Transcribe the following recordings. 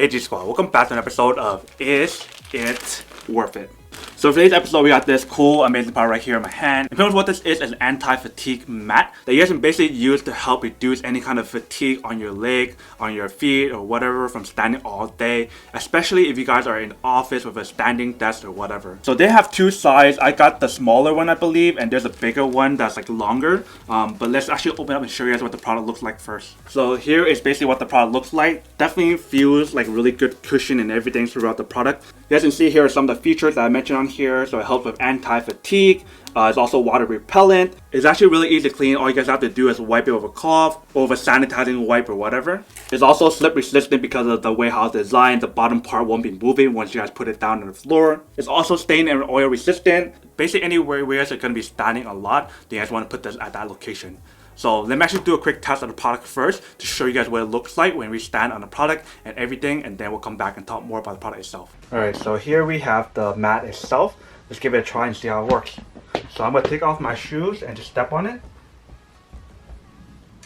Hey G Squad, welcome back to an episode of Is It Worth It? So for today's episode, we got this cool, amazing product right here in my hand. In terms of what this is an anti-fatigue mat that you guys can basically use to help reduce any kind of fatigue on your leg, on your feet, or whatever from standing all day, especially if you guys are in the office with a standing desk or whatever. So they have two sizes. I got the smaller one, I believe, and there's a bigger one that's like longer. But let's actually open up and show you guys what the product looks like first. So here is basically what the product looks like. Definitely feels like really good cushion and everything throughout the product. You guys can see here are some of the features that I mentioned on here. So it helps with anti-fatigue. It's also water repellent. It's actually really easy to clean. All you guys have to do is wipe it with a cloth or with a sanitizing wipe or whatever. It's also slip resistant because of the way how it's designed. The bottom part won't be moving once you guys put it down on the floor. It's also stain and oil resistant. Basically anywhere where you guys are going to be standing a lot, you guys want to put this at that location. So let me actually do a quick test of the product first to show you guys what it looks like when we stand on the product and everything, and then we'll come back and talk more about the product itself. Alright, so here we have the mat itself. Let's give it a try and see how it works. So I'm going to take off my shoes and just step on it.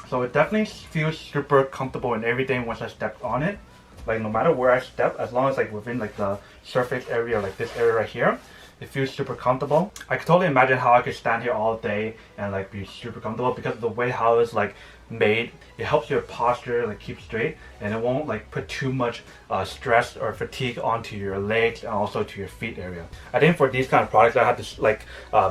So it definitely feels super comfortable and everything once I step on it. Like no matter where I step, as long as like within like the surface area, like this area right here, it feels super comfortable. I can totally imagine how I could stand here all day and like be super comfortable because of the way how it's like made. It helps your posture like keep straight, and it won't like put too much stress or fatigue onto your legs and also to your feet area. I think for these kind of products, I have to like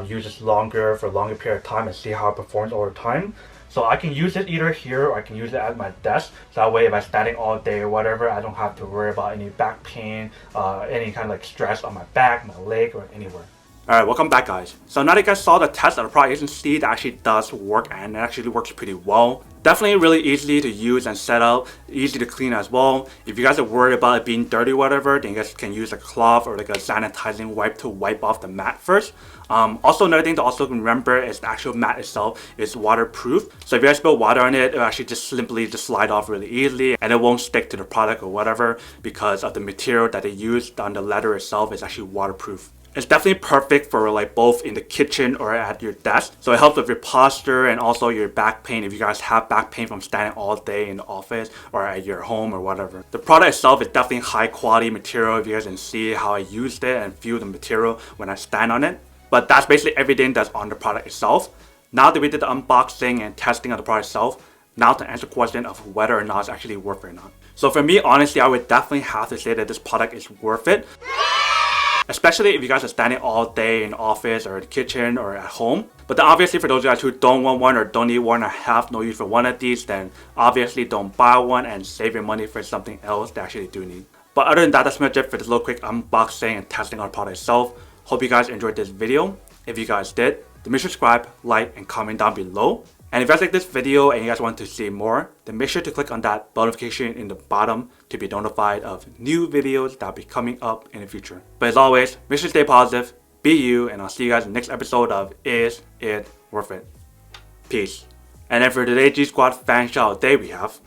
use this longer for a longer period of time and see how it performs over time. So I can use it either here or I can use it at my desk. So that way if I'm standing all day or whatever, I don't have to worry about any back pain, any kind of like stress on my back, my leg, or anywhere. Alright, welcome back guys. So now that you guys saw the test of the product, you can see that actually does work and it actually works pretty well. Definitely really easy to use and set up, easy to clean as well. If you guys are worried about it being dirty or whatever, then you guys can use a cloth or like a sanitizing wipe to wipe off the mat first. Also another thing to also remember is the actual mat itself is waterproof. So if you guys spill water on it, it'll actually just simply slide off really easily and it won't stick to the product or whatever because of the material that they used on the leather itself is actually waterproof. It's definitely perfect for like both in the kitchen or at your desk. So it helps with your posture and also your back pain if you guys have back pain from standing all day in the office or at your home or whatever. The product itself is definitely high quality material if you guys can see how I used it and feel the material when I stand on it. But that's basically everything that's on the product itself. Now that we did the unboxing and testing of the product itself, now to answer the question of whether or not it's actually worth it or not. So for me, honestly, I would definitely have to say that this product is worth it. Especially if you guys are standing all day in the office or the kitchen or at home. But then obviously for those of you guys who don't want one or don't need one or have no use for one of these, then obviously don't buy one and save your money for something else that actually do need. But other than that, that's pretty much it for this little quick unboxing and testing on the product itself. Hope you guys enjoyed this video. If you guys did, then make sure to subscribe, like, and comment down below. And if you guys like this video and you guys want to see more, then make sure to click on that bell notification in the bottom to be notified of new videos that will be coming up in the future. But as always, make sure to stay positive, be you, and I'll see you guys in the next episode of Is It Worth It? Peace. And then for today's G Squad fan shout out day we have...